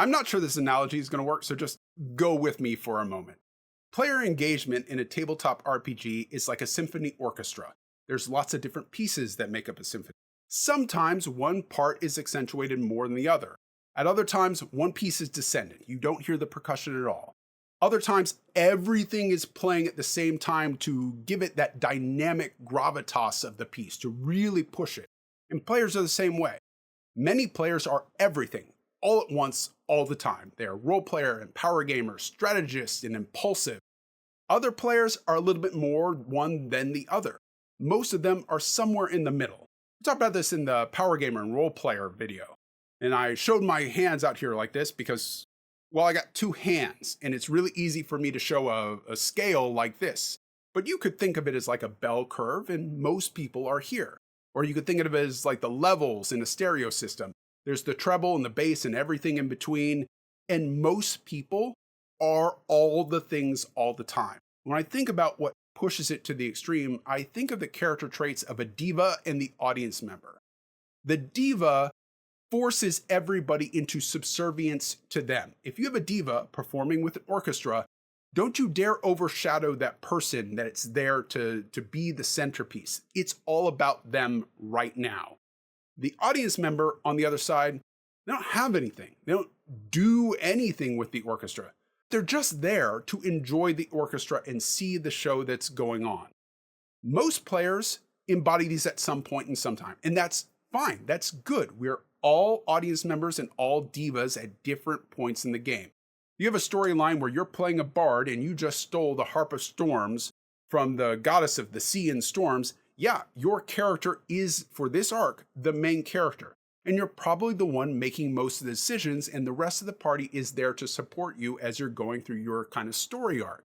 I'm not sure this analogy is going to work, so just go with me for a moment. Player engagement in a tabletop RPG is like a symphony orchestra. There's lots of different pieces that make up a symphony. Sometimes one part is accentuated more than the other. At other times, one piece is descendant. You don't hear the percussion at all. Other times, everything is playing at the same time to give it that dynamic gravitas of the piece, to really push it. And players are the same way. Many players are everything, all at once, all the time. They are role player and power gamer, strategist and impulsive. Other players are a little bit more one than the other. Most of them are somewhere in the middle. We talked about this in the power gamer and role player video. And I showed my hands out here like this because, well, I got two hands and it's really easy for me to show a scale like this. But you could think of it as like a bell curve and most people are here. Or you could think of it as like the levels in a stereo system. There's the treble and the bass and everything in between. And most people are all the things all the time. When I think about what pushes it to the extreme, I think of the character traits of a diva and the audience member. The diva forces everybody into subservience to them. If you have a diva performing with an orchestra, don't you dare overshadow that person that it's there to be the centerpiece. It's all about them right now. The audience member on the other side, they don't have anything. They don't do anything with the orchestra. They're just there to enjoy the orchestra and see the show that's going on. Most players embody these at some point in some time, and that's fine. That's good. We're all audience members and all divas at different points in the game. You have a storyline where you're playing a bard and you just stole the Harp of Storms from the goddess of the sea and storms. Yeah, your character is, for this arc, the main character. And you're probably the one making most of the decisions, and the rest of the party is there to support you as you're going through your kind of story arc.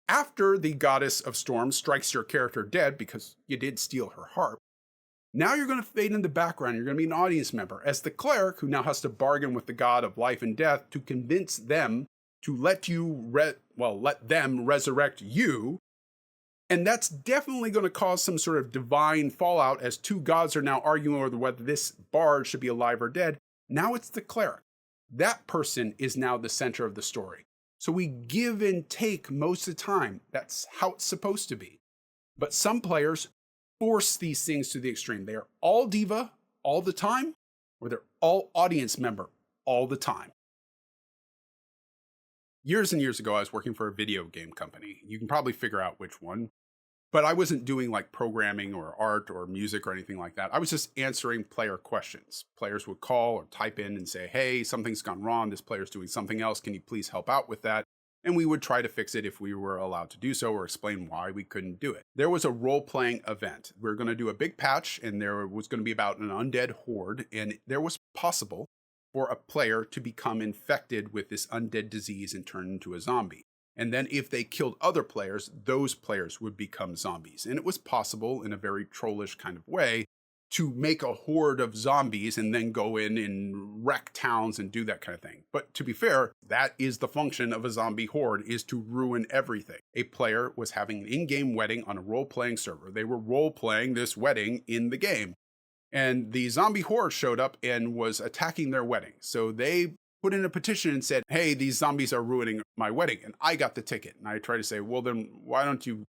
After the goddess of storms strikes your character dead because you did steal her harp, now you're going to fade in the background. You're going to be an audience member as the cleric who now has to bargain with the god of life and death to convince them to let them resurrect you. And that's definitely going to cause some sort of divine fallout as two gods are now arguing over whether this bard should be alive or dead. Now it's the cleric. That person is now the center of the story. So we give and take most of the time. That's how it's supposed to be. But some players force these things to the extreme. They are all diva all the time, or they're all audience member all the time. Years and years ago, I was working for a video game company. You can probably figure out which one. But I wasn't doing like programming or art or music or anything like that. I was just answering player questions. Players would call or type in and say, hey, something's gone wrong. This player's doing something else. Can you please help out with that? And we would try to fix it if we were allowed to do so or explain why we couldn't do it. There was a role-playing event. We were going to do a big patch and there was going to be about an undead horde. And there was possible for a player to become infected with this undead disease and turn into a zombie. And then if they killed other players, those players would become zombies. And it was possible in a very trollish kind of way to make a horde of zombies and then go in and wreck towns and do that kind of thing. But to be fair, that is the function of a zombie horde, is to ruin everything. A player was having an in-game wedding on a role-playing server. They were role-playing this wedding in the game. And the zombie horde showed up and was attacking their wedding. So they put in a petition and said, hey, these zombies are ruining my wedding. And I got the ticket. And I tried to say, well, then why don't you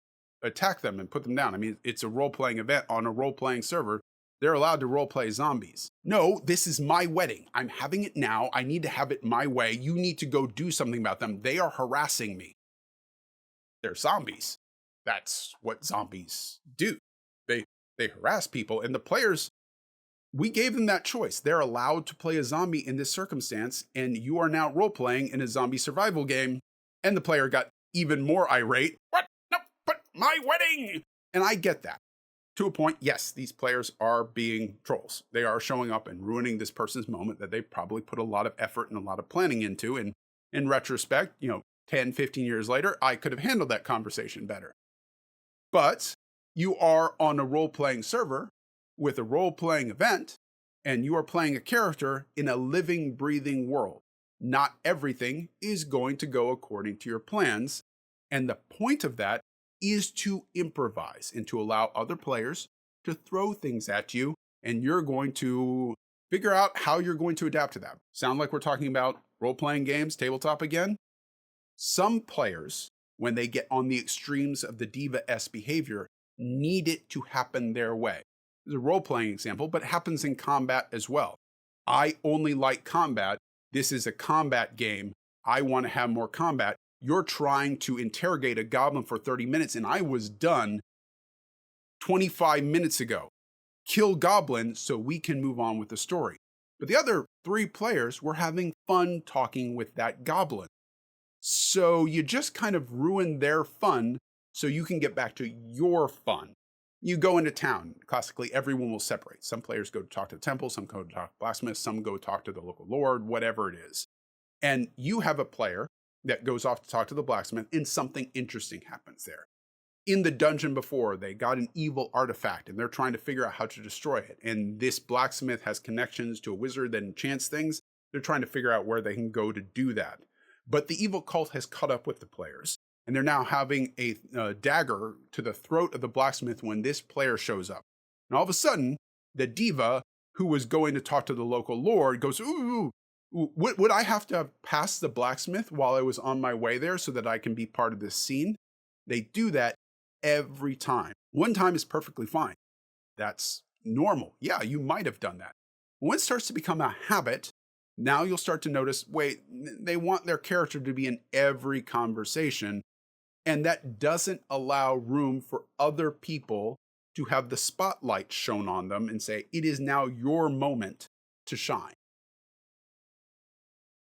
attack them and put them down? I mean, it's a role-playing event on a role-playing server. They're allowed to role-play zombies. No, this is my wedding. I'm having it now. I need to have it my way. You need to go do something about them. They are harassing me. They're zombies. That's what zombies do. They harass people. And the players, we gave them that choice. They're allowed to play a zombie in this circumstance, and you are now role-playing in a zombie survival game. And the player got even more irate. What? No, but my wedding! And I get that. To a point, yes, these players are being trolls. They are showing up and ruining this person's moment that they probably put a lot of effort and a lot of planning into. And in retrospect, 10, 15 years later, I could have handled that conversation better. But you are on a role-playing server with a role-playing event, and you are playing a character in a living, breathing world. Not everything is going to go according to your plans. And the point of that is to improvise and to allow other players to throw things at you, and you're going to Figure out how you're going to adapt to that. Sound like we're talking about role-playing games, tabletop again? Some players, when they get on the extremes of the diva-esque behavior, need it to happen their way. There's a role-playing example, but it happens in combat as well. I only like combat. This is a combat game. I want to have more combat. You're trying to interrogate a goblin for 30 minutes, and I was done 25 minutes ago. Kill goblin so we can move on with the story. But the other 3 players were having fun talking with that goblin. So you just kind of ruin their fun so you can get back to your fun. You go into town. Classically, everyone will separate. Some players go to talk to the temple, some go to talk to the blacksmith, some go talk to the local lord, whatever it is. And you have a player that goes off to talk to the blacksmith, and something interesting happens there. In the dungeon before, they got an evil artifact, and they're trying to figure out how to destroy it. And this blacksmith has connections to a wizard that enchants things. They're trying to figure out where they can go to do that. But the evil cult has caught up with the players, and they're now having a dagger to the throat of the blacksmith when this player shows up. And all of a sudden, the diva, who was going to talk to the local lord, goes, ooh, would I have to have passed the blacksmith while I was on my way there so that I can be part of this scene? They do that every time. One time is perfectly fine. That's normal. Yeah, you might have done that. When it starts to become a habit, now you'll start to notice, wait, they want their character to be in every conversation, and that doesn't allow room for other people to have the spotlight shown on them and say, it is now your moment to shine.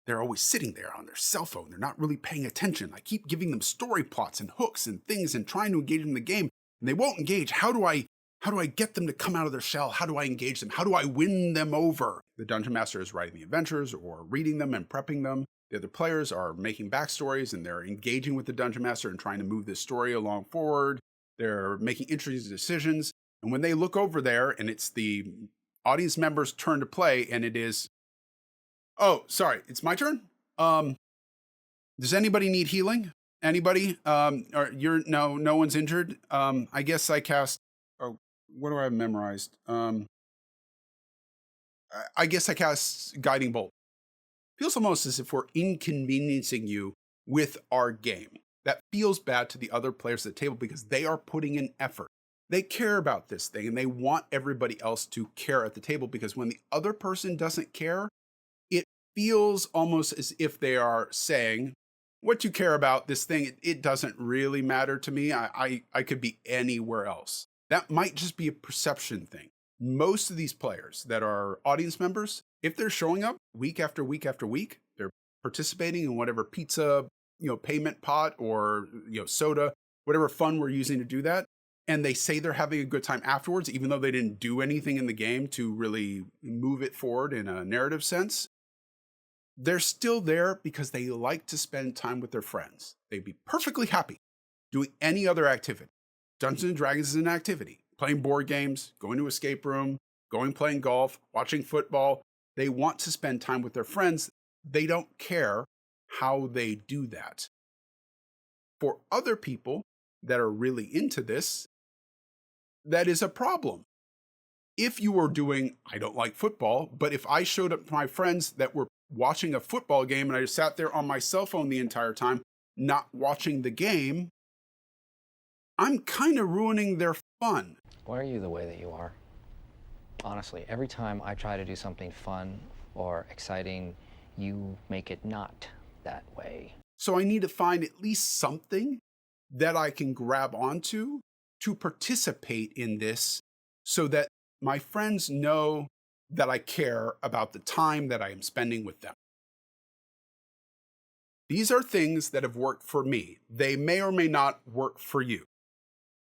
They're always sitting there on their cell phone. They're not really paying attention. I keep giving them story plots and hooks and things and trying to engage them in the game, and they won't engage. How do I get them to come out of their shell? How do I engage them? How do I win them over? The dungeon master is writing the adventures or reading them and prepping them. The other players are making backstories, and they're engaging with the dungeon master and trying to move this story along forward. They're making interesting decisions. And when they look over there and it's the audience member's turn to play, and it is, oh, sorry, it's my turn. Does anybody need healing? Anybody? No one's injured. I guess I cast. Oh, what do I have memorized? I guess I cast Guiding Bolt. Feels almost as if we're inconveniencing you with our game. That feels bad to the other players at the table because they are putting in effort. They care about this thing, and they want everybody else to care at the table, because when the other person doesn't care, it feels almost as if they are saying, what you care about, this thing, it doesn't really matter to me. I could be anywhere else. That might just be a perception thing. Most of these players that are audience members, if they're showing up week after week after week, they're participating in whatever pizza, payment pot or, soda, whatever fun we're using to do that. And they say they're having a good time afterwards, even though they didn't do anything in the game to really move it forward in a narrative sense. They're still there because they like to spend time with their friends. They'd be perfectly happy doing any otand activity. Dungeons and Dragons is an activity. Playing board games, going to escape room, playing golf, watching football. They want to spend time with their friends. They don't care how they do that. For other people that are really into this, that is a problem. If you were doing, I don't like football, but if I showed up to my friends that were watching a football game and I just sat there on my cell phone the entire time, not watching the game, I'm kind of ruining their fun. Why are you the way that you are? Honestly, every time I try to do something fun or exciting, you make it not that way. So I need to find at least something that I can grab onto to participate in this so that my friends know that I care about the time that I am spending with them. These are things that have worked for me. They may or may not work for you.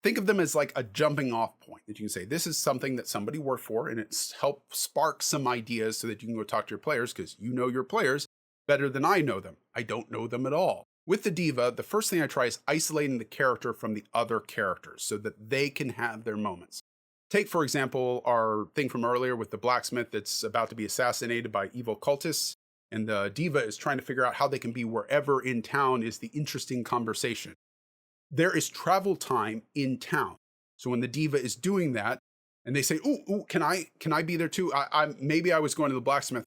Think of them as like a jumping off point that you can say, this is something that somebody worked for, and it's helped spark some ideas so that you can go talk to your players, because you know your players better than I know them. I don't know them at all. With the diva, the first thing I try is isolating the character from the other characters so that they can have their moments. Take, for example, our thing from earlier with the blacksmith that's about to be assassinated by evil cultists, and the diva is trying to figure out how they can be wherever in town is the interesting conversation. There is travel time in town. So when the diva is doing that, And they say, ooh, can I be there too? Maybe I was going to the blacksmith.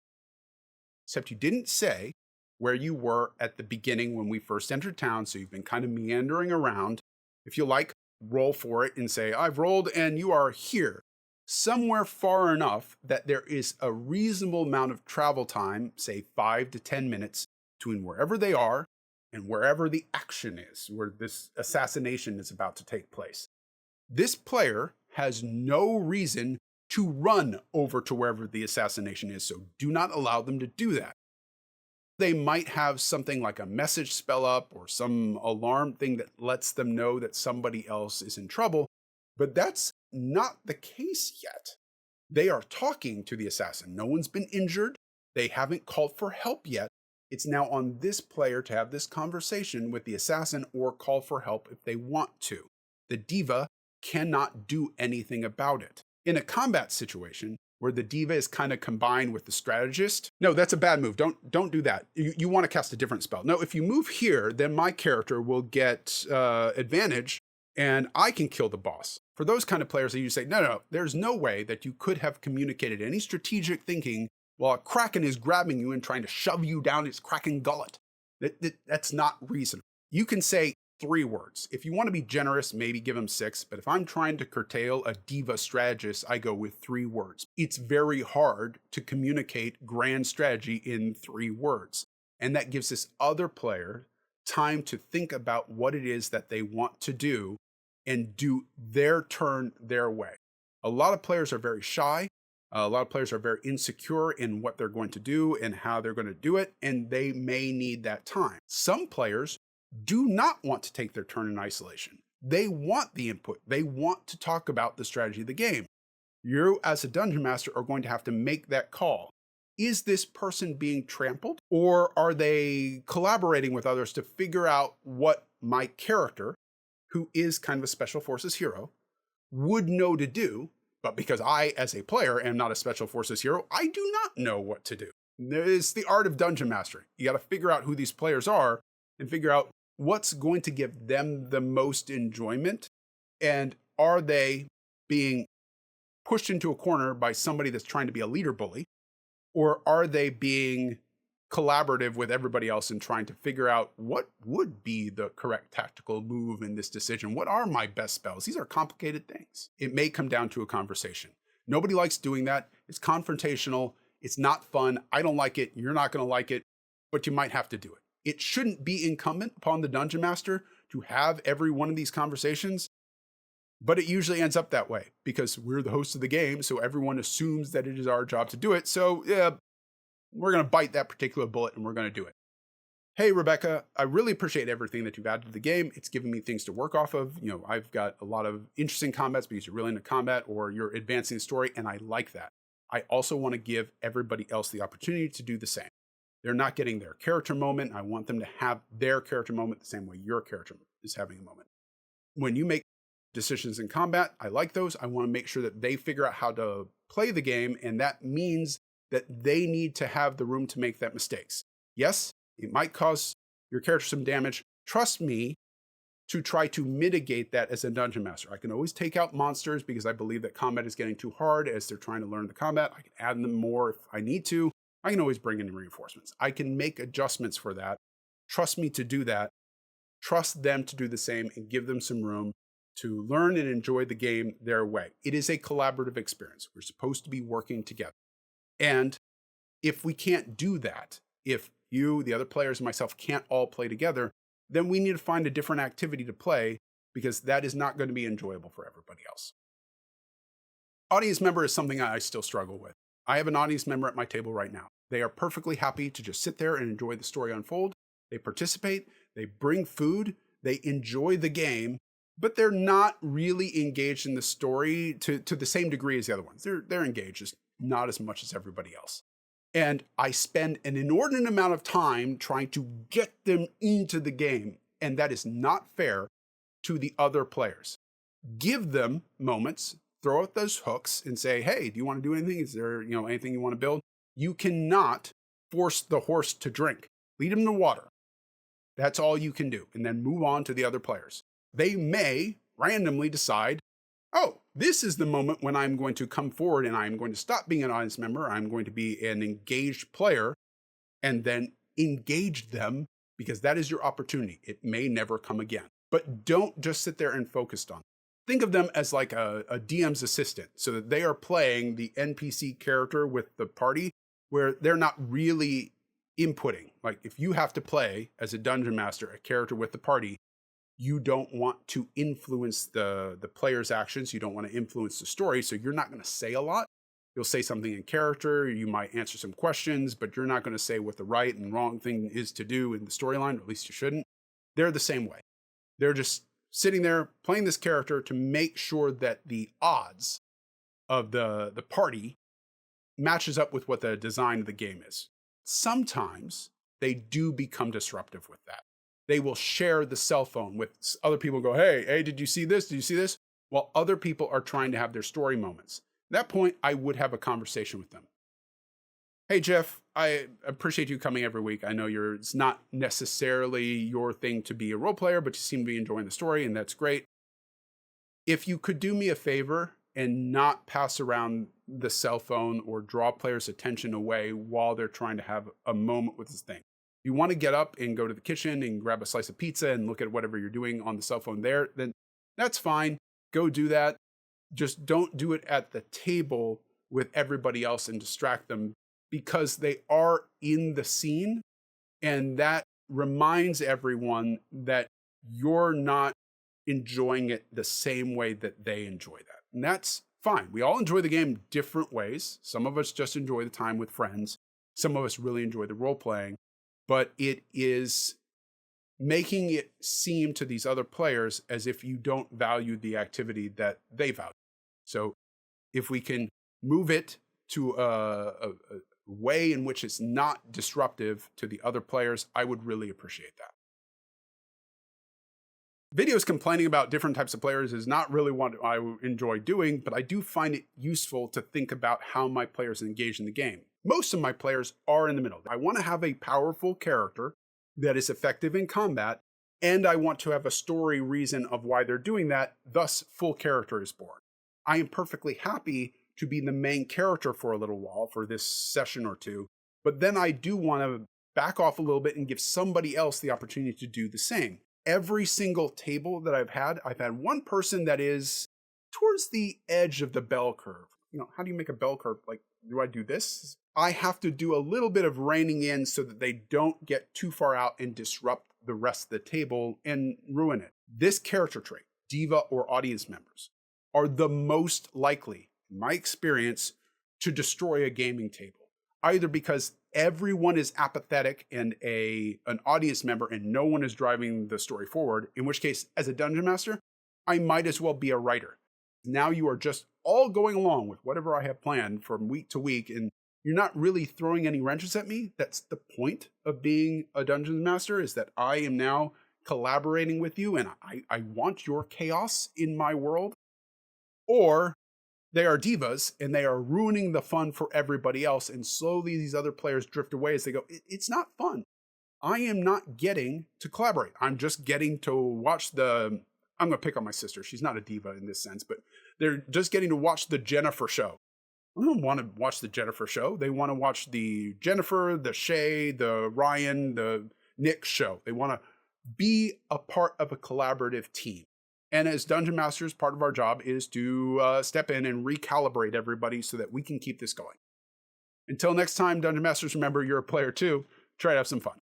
Except you didn't say where you were at the beginning when we first entered town. So you've been kind of meandering around. If you like, roll for it and say, I've rolled and you are here. Somewhere far enough that there is a reasonable amount of travel time, say 5 to 10 minutes, between wherever they are and wherever the action is, where this assassination is about to take place. This player has no reason to run over to wherever the assassination is, so do not allow them to do that. They might have something like a message spell up or some alarm thing that lets them know that somebody else is in trouble, but that's not the case yet. They are talking to the assassin. No one's been injured. They haven't called for help yet. It's now on this player to have this conversation with the assassin or call for help if they want to. The diva cannot do anything about it. In a combat situation where the diva is kind of combined with the strategist, no, that's a bad move. Don't do that. You want to cast a different spell. No, if you move here, then my character will get advantage and I can kill the boss. For those kind of players, you say, no, there's no way that you could have communicated any strategic thinking while a kraken is grabbing you and trying to shove you down its kraken gullet. That's not reasonable. You can say 3 words. If you want to be generous, maybe give them 6. But if I'm trying to curtail a diva strategist, I go with 3 words. It's very hard to communicate grand strategy in 3 words. And that gives this other player time to think about what it is that they want to do and do their turn their way. A lot of players are very shy. A lot of players are very insecure in what they're going to do and how they're going to do it, and they may need that time. Some players do not want to take their turn in isolation. They want the input. They want to talk about the strategy of the game. You, as a dungeon master, are going to have to make that call. Is this person being trampled, or are they collaborating with others to figure out what my character, who is kind of a special forces hero, would know to do? But because I, as a player, am not a special forces hero, I do not know what to do. It's the art of dungeon mastering. You got to figure out who these players are and figure out what's going to give them the most enjoyment. And are they being pushed into a corner by somebody that's trying to be a leader bully? Or are they being collaborative with everybody else and trying to figure out what would be the correct tactical move in this decision? What are my best spells? These are complicated things. It may come down to a conversation. Nobody likes doing that. It's confrontational. It's not fun. I don't like it. You're not going to like it, but you might have to do it. It shouldn't be incumbent upon the dungeon master to have every one of these conversations, but it usually ends up that way because we're the host of the game, so everyone assumes that it is our job to do it. So yeah, we're going to bite that particular bullet and we're going to do it. Hey, Rebecca, I really appreciate everything that you've added to the game. It's given me things to work off of. I've got a lot of interesting combats because you're really into combat or you're advancing the story, and I like that. I also want to give everybody else the opportunity to do the same. They're not getting their character moment. I want them to have their character moment the same way your character is having a moment. When you make decisions in combat, I like those. I want to make sure that they figure out how to play the game, and that means that they need to have the room to make that mistakes. Yes, it might cause your character some damage. Trust me to try to mitigate that as a dungeon master. I can always take out monsters because I believe that combat is getting too hard as they're trying to learn the combat. I can add them more if I need to. I can always bring in reinforcements. I can make adjustments for that. Trust me to do that. Trust them to do the same and give them some room to learn and enjoy the game their way. It is a collaborative experience. We're supposed to be working together. And if we can't do that, if you, the other players, and myself can't all play together, then we need to find a different activity to play because that is not going to be enjoyable for everybody else. Audience member is something I still struggle with. I have an audience member at my table right now. They are perfectly happy to just sit there and enjoy the story unfold. They participate, they bring food, they enjoy the game, but they're not really engaged in the story to the same degree as the other ones. They're engaged, just not as much as everybody else. And I spend an inordinate amount of time trying to get them into the game, and that is not fair to the other players. Give them moments, throw out those hooks and say, hey, do you want to do anything? Is there anything you want to build? You cannot force the horse to drink. Lead him to water. That's all you can do. And then move on to the other players. They may randomly decide, oh, this is the moment when I'm going to come forward and I'm going to stop being an audience member. I'm going to be an engaged player and then engage them, because that is your opportunity. It may never come again. But don't just sit there and focus on it. Think of them as like a DM's assistant, so that they are playing the NPC character with the party where they're not really inputting. Like if you have to play as a dungeon master, a character with the party, you don't want to influence the player's actions. You don't want to influence the story. So you're not going to say a lot. You'll say something in character. You might answer some questions, but you're not going to say what the right and wrong thing is to do in the storyline, or at least you shouldn't. They're the same way. They're just sitting there playing this character to make sure that the odds of the party matches up with what the design of the game is. Sometimes they do become disruptive with that. They will share the cell phone with other people and go, hey, did you see this? Did you see this? While other people are trying to have their story moments. At that point, I would have a conversation with them. Hey, Jeff, I appreciate you coming every week. I know it's not necessarily your thing to be a role player, but you seem to be enjoying the story, and that's great. If you could do me a favor and not pass around the cell phone or draw players' attention away while they're trying to have a moment with this thing. If you want to get up and go to the kitchen and grab a slice of pizza and look at whatever you're doing on the cell phone there, then that's fine. Go do that. Just don't do it at the table with everybody else and distract them, because they are in the scene, and that reminds everyone that you're not enjoying it the same way that they enjoy that. And that's fine. We all enjoy the game different ways. Some of us just enjoy the time with friends. Some of us really enjoy the role playing, but it is making it seem to these other players as if you don't value the activity that they value. So if we can move it to a way in which it's not disruptive to the other players, I would really appreciate that. Videos complaining about different types of players is not really what I enjoy doing, but I do find it useful to think about how my players engage in the game. Most of my players are in the middle. I want to have a powerful character that is effective in combat, and I want to have a story reason of why they're doing that, thus full character is born. I am perfectly happy to be the main character for a little while, for this session or two, but then I do want to back off a little bit and give somebody else the opportunity to do the same. Every single table that I've had one person that is towards the edge of the bell curve. How do you make a bell curve? Like, do I do this? I have to do a little bit of reining in so that they don't get too far out and disrupt the rest of the table and ruin it. This character trait, diva or audience members, are the most likely, in my experience, to destroy a gaming table. Either because everyone is apathetic and an audience member and no one is driving the story forward, in which case, as a dungeon master, I might as well be a writer. Now you are just all going along with whatever I have planned from week to week, and you're not really throwing any wrenches at me. That's the point of being a dungeon master, is that I am now collaborating with you and I want your chaos in my world. Or they are divas and they are ruining the fun for everybody else, and slowly these other players drift away as they go, it's not fun. I am not getting to collaborate. I'm just getting to watch I'm going to pick on my sister. She's not a diva in this sense, but they're just getting to watch the Jennifer show. I don't want to watch the Jennifer show. They want to watch the Jennifer, the Shay, the Ryan, the Nick show. They want to be a part of a collaborative team. And as Dungeon Masters, part of our job is to step in and recalibrate everybody so that we can keep this going. Until next time, Dungeon Masters, remember, you're a player too. Try to have some fun.